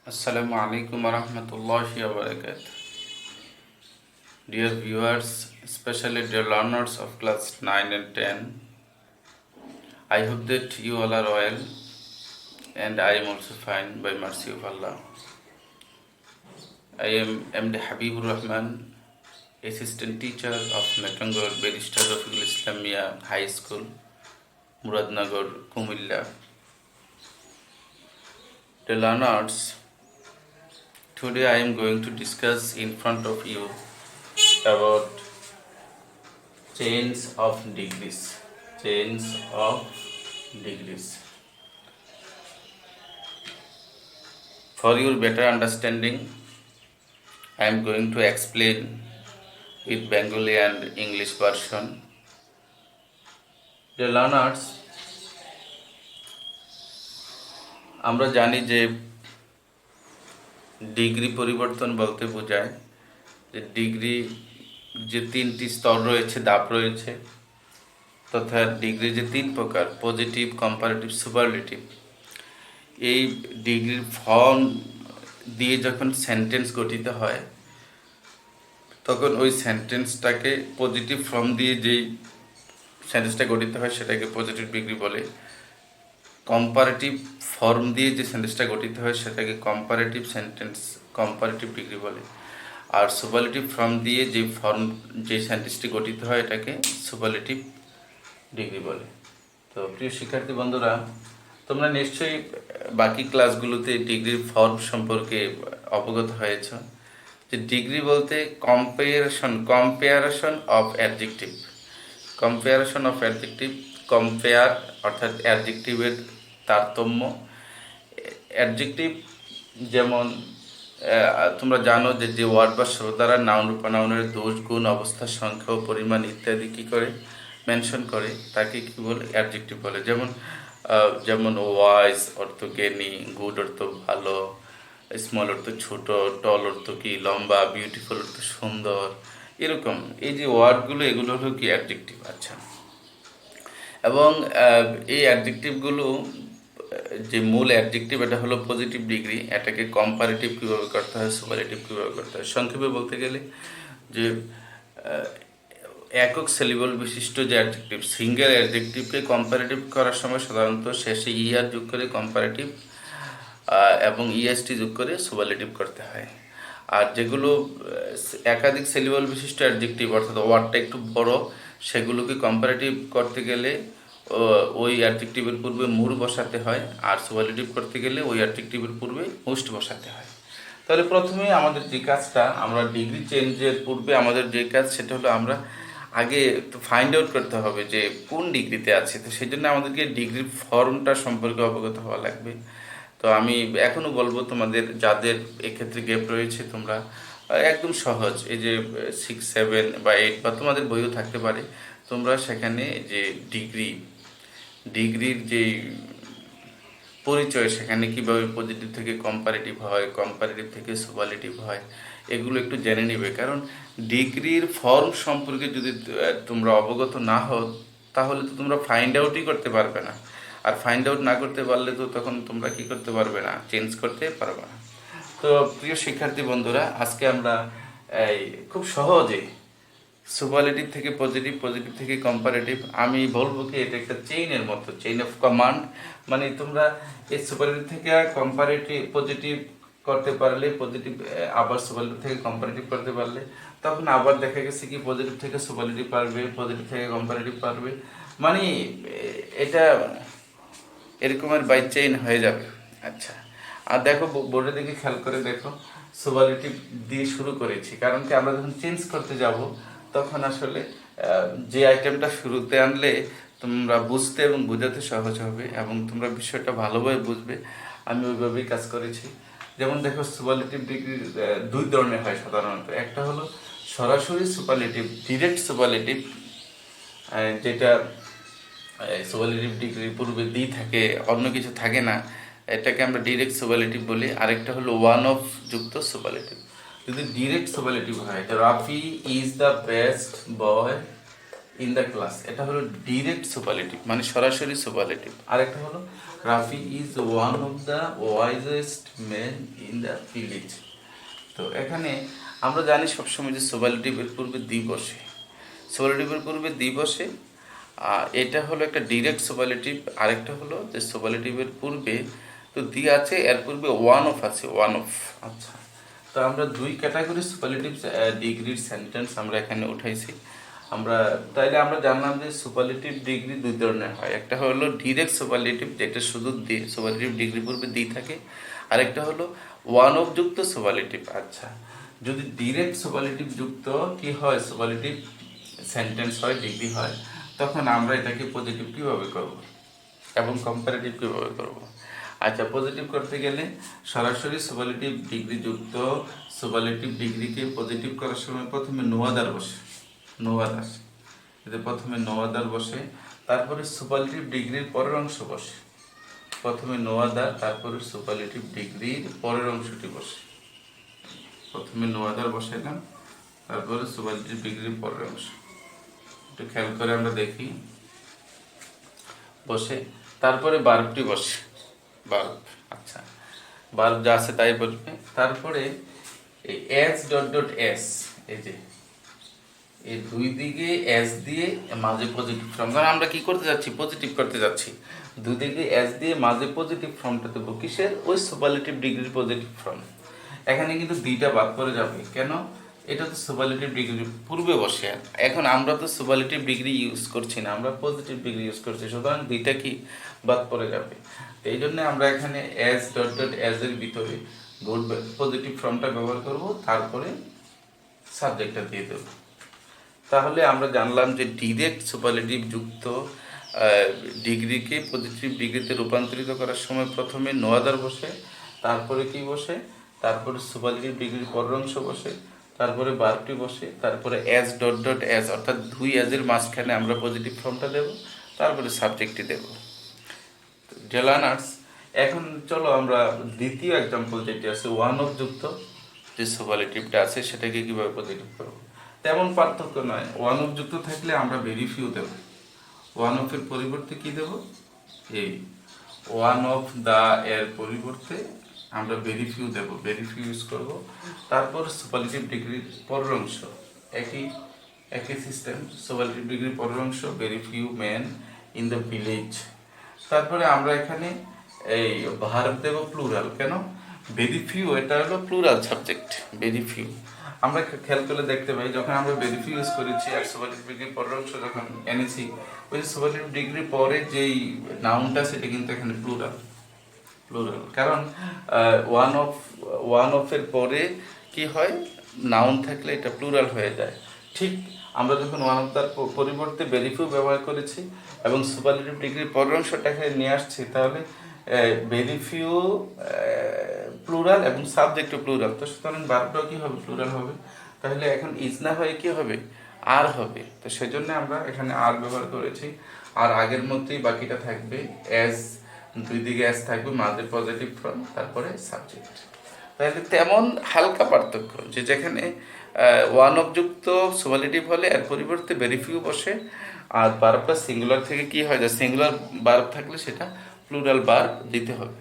Assalamu alaikum warahmatullahi wabarakatuh. Dear viewers, especially dear learners of class 9 and 10, I hope that you all are well and I am also fine by mercy of Allah. I am MD Habibur Rahman, assistant teacher of Metangor Barrister Rafiqul Islamia High School, Muradnagar, Kumilla. Dear learners, today I am going to discuss in front of you about chains of degrees. Chains of degrees. For your better understanding, I am going to explain with Bengali and English version. Dear learners, আমরা জানি যে degree পরিবর্তন বলতে বোঝায় যে degree যে তিনটি স্তর রয়েছে, ধাপ রয়েছে, তথা ডিগ্রি যে তিন প্রকার, পজিটিভ, কম্পারেটিভ, সুপারলেটিভ, এই ডিগ্রির ফর্ম দিয়ে যখন সেন্টেন্স গঠিত হয় তখন ওই সেন্টেন্সটাকে পজিটিভ ফর্ম দিয়ে যেই সেন্টেন্সটা গঠিত হয় সেটাকে পজিটিভ ডিগ্রি বলে। কম্পারেটিভ ফর্ম দিয়ে যে সেন্টেন্সটা গঠিত হয় সেটাকে কম্পারেটিভ ডিগ্রি বলে। আর সুপারলেটিভ ফর্ম দিয়ে যে সেন্টেন্সটি গঠিত হয় এটাকে সুপারলেটিভ ডিগ্রি বলে। তো প্রিয় শিক্ষার্থী বন্ধুরা, তোমরা নিশ্চয়ই বাকি ক্লাসগুলোতে ডিগ্রির ফর্ম সম্পর্কে অবগত হয়েছ। যে ডিগ্রি বলতে কম্পেয়ারেশন অফ অ্যাডজেক্টিভ। কম্পেয়ার অর্থাৎ অ্যাডজেক্টিভের তারতম্য। অ্যাডজেক্টিভ যেমন তোমরা জানো যে ওয়ার্ড বা শব্দ দ্বারা নাউন উপনাউনের দোষ, গুণ, অবস্থা, সংখ্যা ও পরিমাণ ইত্যাদি কী করে মেনশন করে তাকে কী বলে? অ্যাডজেক্টিভ বলে। যেমন ওয়াইজ অর্থ জ্ঞানী, গুড অর্থ ভালো, স্মল অর্থ ছোট, টল অর্থ কি লম্বা, বিউটিফুল অর্থ সুন্দর, এরকম এই যে ওয়ার্ডগুলো এগুলো হলো কি অ্যাডজেক্টিভ। আচ্ছা, এবং এই অ্যাডজেক্টিভগুলো যে মূল অ্যাডজেক্টিভ এটা হলো পজিটিভ ডিগ্রি। এটাকে কম্পারেটিভ কীভাবে করতে হয়, সুপারলেটিভ কীভাবে করতে হয়, সংক্ষেপে বলতে গেলে যে একক সিলেবল বিশিষ্ট যে অ্যাডজেক্টিভ, সিঙ্গেল অ্যাডজেক্টিভকে কম্পারেটিভ করার সময় সাধারণত শেষে ইআর যোগ করে কম্পারেটিভ এবং ইএসটি যোগ করে সুপারলেটিভ করতে হয়। আর যেগুলো একাধিক সিলেবল বিশিষ্ট অ্যাডজেক্টিভ অর্থাৎ ওয়ার্ডটা একটু বড়, সেগুলোকে কম্পারেটিভ করতে গেলে ওই অ্যাডজেক্টিভের পূর্বে মুর বসাতে হয়, আর সুপারলেটিভ করতে গেলে ওই অ্যাডজেক্টিভের পূর্বে মোস্ট বসাতে হয়। তাহলে প্রথমে আমাদের যে কাজটা, আমরা ডিগ্রি চেঞ্জের পূর্বে আমাদের যে কাজ সেটা হলো আমরা আগে তো ফাইন্ড আউট করতে হবে যে কোন ডিগ্রিতে আছে। তো সেই জন্য আমাদেরকে ডিগ্রির ফর্মটা সম্পর্কে অবগত হওয়া লাগবে। তো আমি এখনও বলবো তোমাদের যাদের এক্ষেত্রে গ্যাপ রয়েছে, তোমরা একদম সহজ, এই যে 6, 7 বা 8 বা তোমাদের বইও থাকতে পারে, তোমরা সেখানে যে ডিগ্রির যে পরিচয়, সেখানে কীভাবে পজিটিভ থেকে কম্পারেটিভ হয়, কম্পারেটিভ থেকে সুপারলেটিভ হয়, এগুলো একটু জেনে নেবে। কারণ ডিগ্রির ফর্ম সম্পর্কে যদি তোমরা অবগত না হও তাহলে তো তোমরা ফাইন্ড আউটই করতে পারবে না। আর ফাইন্ড আউট না করতে পারলে তো তখন তোমরা কি করতে পারবে না? চেঞ্জ করতে পারবে না। তো প্রিয় শিক্ষার্থী বন্ধুরা, আজকে আমরা খুব সহজে সুপারলেটিভ থেকে পজিটিভ, পজিটিভ থেকে কম্পারেটিভ, আমি বলবো কি এটা একটা চেইনের মতো, চেইন অফ কমান্ড। মানে তোমরা এই সুপারলেটিভ থেকে কম্পারেটিভ পজিটিভ করতে পারলে, পজিটিভ আবার সুপারলেটিভ থেকে কম্পারেটিভ করতে পারলে, তখন আবার দেখা গেছে কি পজিটিভ থেকে সুপারলেটিভ পারবে, পজিটিভ থেকে কম্পারেটিভ পারবে। মানে এটা এরকমের বাই চেইন হয়ে যাবে। আচ্ছা, আর দেখো বোর্ডের দিকে খেয়াল করে দেখো, সুপারলেটিভ দিয়ে শুরু করেছি কারণ কি আমরা যখন চেঞ্জ করতে যাব তখন আসলে যে আইটেমটা শুরুতে আনলে তোমরা বুঝতে এবং বোঝাতে সহজ হবে এবং তোমরা বিষয়টা ভালোভাবে বুঝবে। আমি ওইভাবেই কাজ করেছি। যেমন দেখো, সুপারলেটিভ ডিগ্রি দুই ধরনের হয় সাধারণত। একটা হলো সরাসরি সুপারলেটিভ, ডিরেক্ট সুপারলেটিভ, যেটা সুপারলেটিভ ডিগ্রির পূর্বে দি থাকে, অন্য কিছু থাকে না, এটাকে আমরা ডিরেক্ট সুপারলেটিভ বলি। আরেকটা হলো ওয়ান অফ যুক্ত সুপারলেটিভ। যদি ডিরেক্ট সুপারলেটিভ হয়, Rafi is the best boy in the class, এটা হলো ডিরেক্ট সুপারলেটিভ, মানে সরাসরি সুপারলেটিভ। আরেকটা হলো Rafi is one of the wisest man in the village. তো এখানে আমরা জানি সবসময় যে সুপারলেটিভের পূর্বে দি বসে, সুপারলেটিভের পূর্বে দি বসে। এটা হলো একটা ডিরেক্ট সুপারলেটিভ, আরেকটা হলো যে সুপারলেটিভের পূর্বে তো দি আছে, এর পূর্বে ওয়ান অফ আছে, ওয়ান অফ। আচ্ছা, তো আমরা দুই ক্যাটাগরি সুপারলেটিভ ডিগ্রির সেন্টেন্স আমরা এখানে উঠাইছি। আমরা তাইলে আমরা জানলাম যে সুপারলেটিভ ডিগ্রি দুই ধরনের হয়, একটা হলো ডিরেক্ট সুপারলেটিভ যেটা শুধু দি সুপারলেটিভ ডিগ্রি পূর্বে দি থাকে, আরেকটা হলো ওয়ান অফ যুক্ত সুপারলেটিভ। আচ্ছা, যদি ডিরেক্ট সুপারলেটিভ যুক্ত কি হয়, সুপারলেটিভ সেন্টেন্স হয়, ডিগ্রি হয়, তখন আমরা এটাকে পজিটিভ কীভাবে করব এবং কম্পারেটিভ কীভাবে করব। আচ্ছা, পজিটিভ করতে গেলে সরাসরি সুপারলেটিভ ডিগ্রি যুক্ত সুপারলেটিভ ডিগ্রিকে পজিটিভ করার সময় প্রথমে নো আদার বসে, নো আদার, এতে প্রথমে নো আদার বসে, তারপরে সুপারলেটিভ ডিগ্রির পরের অংশ বসে। প্রথমে নো আদার, তারপরে সুপারলেটিভ ডিগ্রির পরের অংশটি বসে। প্রথমে নো আদার বসাইলাম, তারপরে সুপারলেটিভ ডিগ্রির পরের অংশ। একটু খেয়াল করে আমরা দেখি, বসে, তারপরে বার্বটি বসে, বার্ব। আচ্ছা, বার্ব যা আছে তাই বসবে। তারপরে এই এস ডট ডট এস, এই যে এই দুই দিকে এস দিয়ে মাঝে পজিটিভ ফর্ম, কারণ আমরা কি করতে যাচ্ছি, পজিটিভ করতে যাচ্ছি। দুই দিকে এস দিয়ে মাঝে পজিটিভ ফর্মটা দেবো কিসের, ওই সুপারলেটিভ ডিগ্রির পজিটিভ ফর্ম। এখানে কিন্তু দুইটা বাদ পড়ে যাবে, কেন, এটা তো সুপারলেটিভ ডিগ্রির পূর্বে বসে, এখন আমরা তো সুপারলেটিভ ডিগ্রি ইউজ করছি না, আমরা পজিটিভ ডিগ্রি ইউজ করছি, সুতরাং দুইটা কি বাদ পড়ে যাবে। এই জন্য আমরা এখানে এস ডট ডট এস এর ভিতরে গুড পজিটিভ ফর্মটা ব্যবহার করব, তারপরে সাবজেক্টটা দিয়ে দেব। তাহলে আমরা জানলাম যে ডিরেক্ট সুপারলেটিভ যুক্ত ডিগ্রিকে পজিটিভ ডিগ্রিতে রূপান্তরিত করার সময় প্রথমে নো আদার বসে, তারপরে কি বসে, তারপরে সুপারলেটিভ ডিগ্রির পরের অংশ বসে, তারপরে বারটি বসে, তারপরে এস ডট ডট এস, অর্থাৎ দুই এজের মাঝখানে আমরা পজিটিভ ফর্মটা দেব, তারপরে সাবজেক্টটি দেব। জেলানার্স, এখন চলো আমরা দ্বিতীয় এক্সাম্পল যেটি আছে ওয়ান অফ যুক্ত যে সুপারলেটিভটা আছে সেটাকে কীভাবে পজিটিভ করব। তেমন পার্থক্য নয়, ওয়ান অফ যুক্ত থাকলে আমরা ভেরি ফিউ দেব, ওয়ান অফের পরিবর্তে কি দেব, এই ওয়ান অফ দা এর পরিবর্তে আমরা ভেরি ফিউ দেব, ভেরি ফিউ ইউজ করব। তারপর সুপারলেটিভ ডিগ্রির পরের অংশ, একই সিস্টেম, সুপারলেটিভ ডিগ্রির পরের অংশ very few man in the village. তারপরে আমরা এখানে এই ভার্ব দেব প্লুরাল, কেন, ভেরি ফিউ এটা হলো প্লুরাল সাবজেক্ট, ভেরি ফিউ। আমরা খেয়াল করলে দেখতে পাই যখন আমরা ভেরি ফিউ ইউজ করেছি আর সুপারলেটিভ ডিগ্রির পরের অংশ যখন এনেছি, ওই সুপারলেটিভ ডিগ্রির পরে যেই নাউনটা সেটা কিন্তু এখানে প্লুরাল, প্লুরাল, কারণ ওয়ান অফ এর পরে কি হয়, নাউন থাকলে এটা প্লুরাল হয়ে যায়। ঠিক আমরা যখন ওয়ান অফ তার পরিবর্তে ভেরি ফিউ ব্যবহার করেছি এবং সুপারলেটিভ ডিগ্রির পরের অংশটা এখানে নিয়ে আসছি, তাহলে ভেরি ফিউ প্লুরাল এবং সাবজেক্টও প্লুরাল, তো সুতরাং ভার্বটাও কি হবে, প্লুরাল হবে। তাহলে এখন ইজ না হয়ে কি হবে, আর হবে। তো সেজন্য আমরা এখানে আর ব্যবহার করেছি, আর আগের মধ্যেই বাকিটা থাকবে, এস দুই দিকে এস থাকবে, মাঝে পজিটিভ ফর্ম, তারপরে সাবজেক্ট। তাহলে তেমন হালকা পার্থক্য, যে যেখানে ওয়ান অফ যুক্ত সুপারলেটিভ হলে এর পরিবর্তে ভেরি ফিউ বসে, আর বার্বটা সিঙ্গুলার থেকে কি হয়, যে সিঙ্গুলার বার্ব থাকলে সেটা প্লুরাল বার্ব দিতে হবে।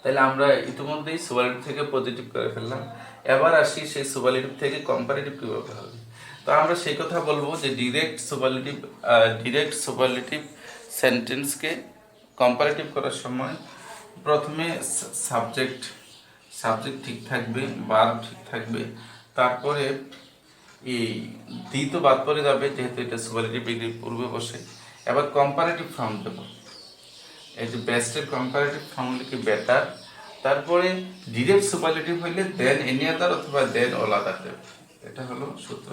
তাহলে আমরা ইতিমধ্যেই সুপারলেটিভ থেকে পজিটিভ করে ফেললাম, এবার আসি সেই সুপারলেটিভ থেকে কম্পারেটিভ কীভাবে হবে। তো আমরা সেই কথা বলবো যে ডিরেক্ট সুপারলেটিভ সেন্টেন্সকে কম্পারেটিভ করার সময় প্রথমে সাবজেক্ট ঠিক থাকবে, ভার্ব ঠিক থাকবে, তারপরে এই দি তো বাদ পড়ে যাবে যেহেতু এটা সুপারলেটিভ ডিগ্রির পূর্বে বসে। এবার কম্পারেটিভ ফর্ম দেব, এই যে বেস্টের কম্পারেটিভ ফর্ম লিখি বেটার, তারপরে ডিরেক্ট সুপারলেটিভ হইলে দেন এনি আদার অথবা দেন অল আদার দেব, এটা হলো সূত্র,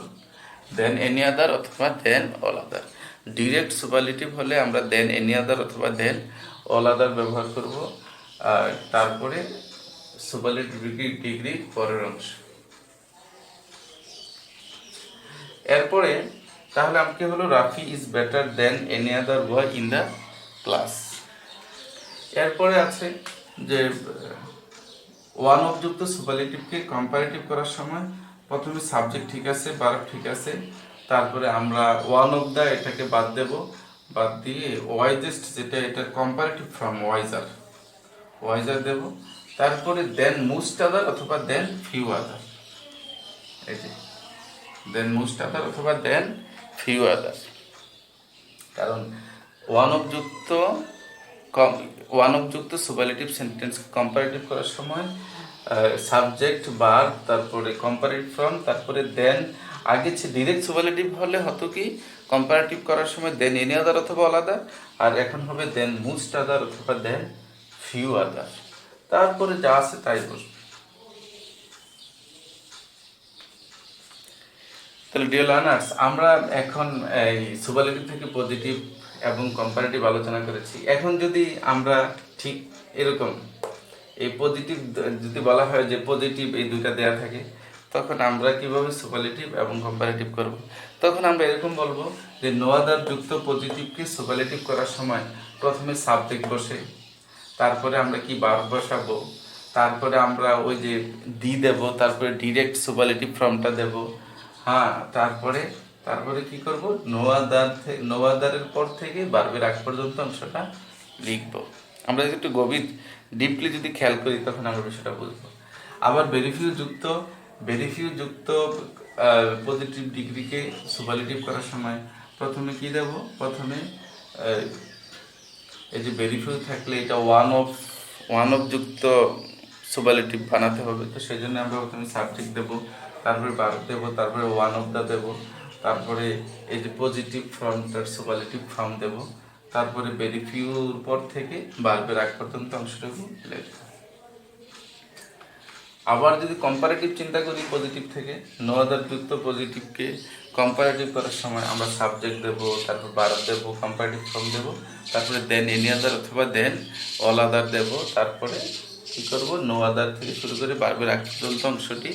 দেন এনি আদার অথবা দেন অল আদার। ডিরেক্ট সুপারলেটিভ হলে আমরা দেন এনি আদার অথবা দেন অল আদার ব্যবহার করব, আর তারপরে সুপারলেটিভ ডিগ্রি পরের অংশ। এরপরে তাহলে আমাকে হলো Rafi is better than any other boy in the class. এরপরে আছে যে ওয়ান অফ যুক্ত সুপারলেটিভকে কম্পারেটিভ করার সময় প্রথমে সাবজেক্ট ঠিক আছে, ভার্ব ঠিক আছে, তারপরে আমরা ওয়ান অফ দা এটাকে বাদ দেব, বাদ দিয়ে ওয়াইজেস্ট যেটা, এটা কম্পারেটিভ ফর্ম ওয়াইজার, ওয়াইজার দেব। তারপরে দেন মোস্ট আদার অথবা দেন ফিউ আদার, এই যে দেন মোস্ট আদার অথবা দেন ফিউ আদার। কারণ ওয়ান অফ যুক্ত ওয়ান অফ যুক্ত সুপারলেটিভ সেন্টেন্স কম্পারেটিভ করার সময় সাবজেক্ট ভার্ব, তারপরে কম্পারেটিভ ফর্ম, তারপরে দেন। আগে ডিরেক্ট সুপারলেটিভ হলে হতো কি কম্পারেটিভ করার সময় দেন এনি আদার অথবা অল আদার, আর এখন হবে দেন মোস্ট আদার অথবা দেন ফিউ আদার। তারপরে যা আছে তাই বসবে। তাহলে ডিয়ার লার্নার্স, আমরা এখন এই সুপারলেটিভ থেকে পজিটিভ এবং কম্পারেটিভ আলোচনা করেছি। এখন যদি আমরা ঠিক এরকম এই পজিটিভ যদি বলা হয় যে পজিটিভ এই দুইটা দেয়া থাকে, তখন আমরা কিভাবে সুপারলেটিভ এবং কম্পারেটিভ করব? তখন আমরা এরকম বলবো যে নো আদার যুক্ত পজিটিভকে সুপারলেটিভ করার সময় প্রথমে সাবজেক্ট বসে, তারপরে আমরা কি ভার্ব বসাবো, তারপরে আমরা ওই যে দি দেব, তারপরে ডিরেক্ট সুপারলেটিভ ফর্মটা দেব। হ্যাঁ, তারপরে তারপরে কি করব, নো আদারের পর থেকে ভার্বের আগ পর্যন্ত অংশটা লিখব। আমরা যদি একটু গভীর ডিপলি যদি খেয়াল করি তখন আমরা বিষয়টা বুঝবো। আবার ভেরিফিউ যুক্ত পজিটিভ ডিগ্রিকে সুপারলেটিভ করার সময় প্রথমে কি দেব, প্রথমে এই যে ভেরিফিউ থাকলে এটা ওয়ান অফ যুক্ত সুপারলেটিভ বানাতে হবে, তো সেই জন্য আমরা প্রথমে সাবজেক্ট দেব, তারপরে ভার্ব দেব, তারপরে ওয়ান অফ দা দেব, তারপরে এই যে পজিটিভ ফর্মটার সুপারলেটিভ ফর্ম দেব, তারপরে ভেরিফিউর পর থেকে ভার্বের আগ পর্যন্ত অংশটুকু লিখব। আবার যদি কম্পারেটিভ চিন্তা করি পজিটিভ থেকে, নো আদার যুক্ত পজিটিভকে কম্পারেটিভ করার সময় আমরা সাবজেক্ট দেব, তারপর ভার্ব দেব, কম্পারেটিভ ফর্ম দেব, তারপরে দেন এনি আদার অথবা দেন অল আদার দেব, তারপরে কী করব, নো আদার থেকে শুরু করে ভার্বের আগ পর্যন্ত অংশটি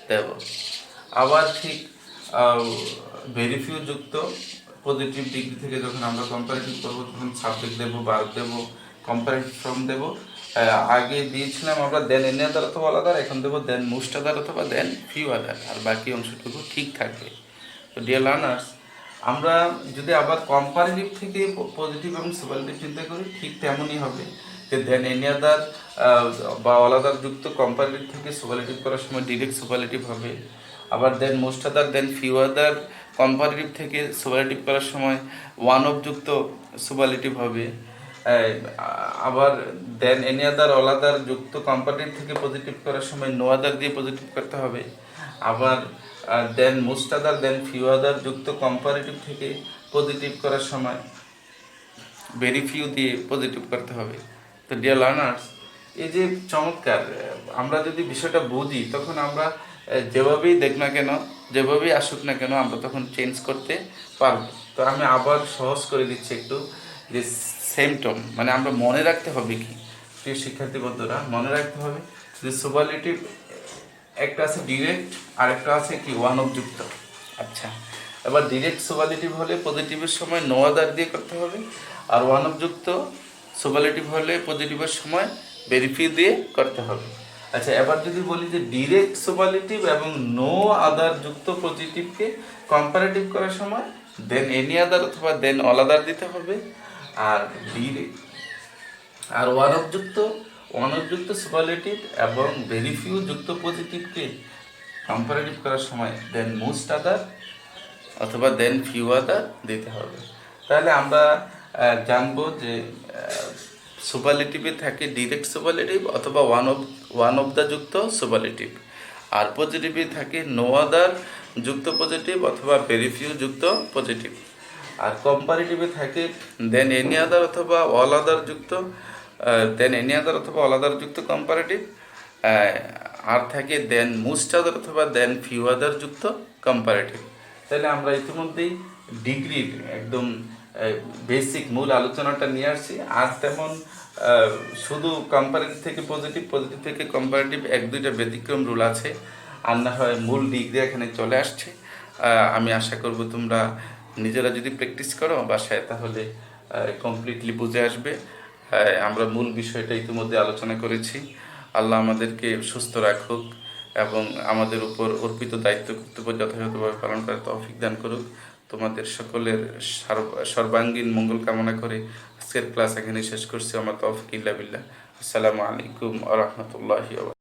দেব। আবার ঠিক ভেরিফিউ যুক্ত পজিটিভ ডিগ্রি থেকে যখন আমরা কম্পারেটিভ করবো তখন সাবজেক্ট দেব, ভার্ব দেব, কম্পারেটিভ ফর্ম দেব। আগে দিয়েছিলাম আমরা দেন এনি আদার অথবা অল আদার, এখন দেবো দেন মোস্ট আদার অথবা দেন ফিউ আদার, আর বাকি অংশটুকু ঠিক থাকবে। তো ডিয়ার লার্নার্স, আমরা যদি আবার কম্পারেটিভ থেকে পজিটিভ এবং সুপারলেটিভ চিন্তা করি, ঠিক তেমনই হবে যে দেন এনি আদার বা অল আদার যুক্ত কম্পারেটিভ থেকে সুপারলেটিভ করার সময় ডিরেক্ট সুপারলেটিভ হবে। আবার দেন মোস্ট আদার দেন ফিউ আদার কম্পারেটিভ থেকে সুপারলেটিভ করার সময় ওয়ান অফ যুক্ত সুপারলেটিভ হবে। আবার than any other all other যুক্ত কম্পারেটিভ থেকে পজিটিভ করার সময় নো আদার দিয়ে পজিটিভ করতে হবে। আবার দেন মোস্ট আদার দেন ফিউ আদার যুক্ত কম্পারেটিভ থেকে পজিটিভ করার সময় ভেরি ফিউ দিয়ে পজিটিভ করতে হবে। তো ডিয়ার লার্নার্স, এই যে চমৎকার, আমরা যদি বিষয়টা বুঝি তখন আমরা যেভাবেই দেখ না কেন, যেভাবেই আসুক না কেন, আমরা তখন চেঞ্জ করতে পারবো। তো আমি আবার সহজ করে দিচ্ছি একটু, যে সেমটম মানে আমরা মনে রাখতে হবে কি, প্রিয় শিক্ষার্থী বন্ধুরা, মনে রাখতে হবে যে সুপারলেটিভ একটা আছে ডিরেক্ট আর একটা আছে কি ওয়ান অফ যুক্ত। আচ্ছা, এবার ডিরেক্ট সুপারলেটিভ হলে পজিটিভের সময় নো আদার দিয়ে করতে হবে, আর ওয়ান অফ যুক্ত সুপারলেটিভ হলে পজিটিভের সময় ভেরিফিউ দিয়ে করতে হবে। আচ্ছা, এবার যদি বলি যে ডিরেক্ট সুপারলেটিভ এবং নো আদার যুক্ত পজিটিভকে কম্পারেটিভ করার সময় দেন এনি আদার অথবা দেন অল আদার দিতে হবে, আর ওয়ান অফ যুক্ত সুপারলেটিভ এবং ভেরিফিউ যুক্ত পজিটিভকে কম্পারেটিভ করার সময় দেন মোস্ট আদার অথবা দেন ফিউ আদার দিতে হবে। তাহলে আমরা জানবো যে সুপারলেটিভে থাকে ডিরেক্ট সুপারলেটিভ অথবা ওয়ান অফ দ্য যুক্ত সুপারলেটিভ, আর পজিটিভে থাকে নো আদার যুক্ত পজিটিভ অথবা ভেরি ফিউ যুক্ত পজিটিভ, আর কম্পারেটিভে থাকে দেন এনি আদার অথবা অল আদার যুক্ত কম্পারেটিভ, আর থাকে দেন মোস্ট আদার অথবা দেন ফিউ আদার যুক্ত কম্পারেটিভ। তাহলে আমরা ইতিমধ্যেই ডিগ্রির একদম বেসিক মূল আলোচনাটা নিয়ে আসছি। আর তেমন শুধু কম্পারেটিভ থেকে পজিটিভ থেকে কম্পারেটিভ এক দুইটা ব্যতিক্রম রুল আছে, আর না হয় মূল ডিগ্রি এখানে চলে আসছে। আমি আশা করব তোমরা নিজেরা যদি প্র্যাকটিস করো বাসায় তাহলে কমপ্লিটলি বুঝে আসবে। আমরা মূল বিষয়টা ইতিমধ্যে আলোচনা করেছি। আল্লাহ আমাদেরকে সুস্থ রাখুক এবং আমাদের উপর অর্পিত দায়িত্ব কর্তব্য যথাযথভাবে পালন করার তৌফিক দান করুক। তোমাদের সকলের সর্বাঙ্গীন মঙ্গল কামনা করে আজকের ক্লাস এখানে শেষ করছি। আমার তৌফিক ইল্লা বিল্লাহ। আসসালামু আলাইকুম ওয়া রাহমাতুল্লাহি ওয়া বারাকাতুহু।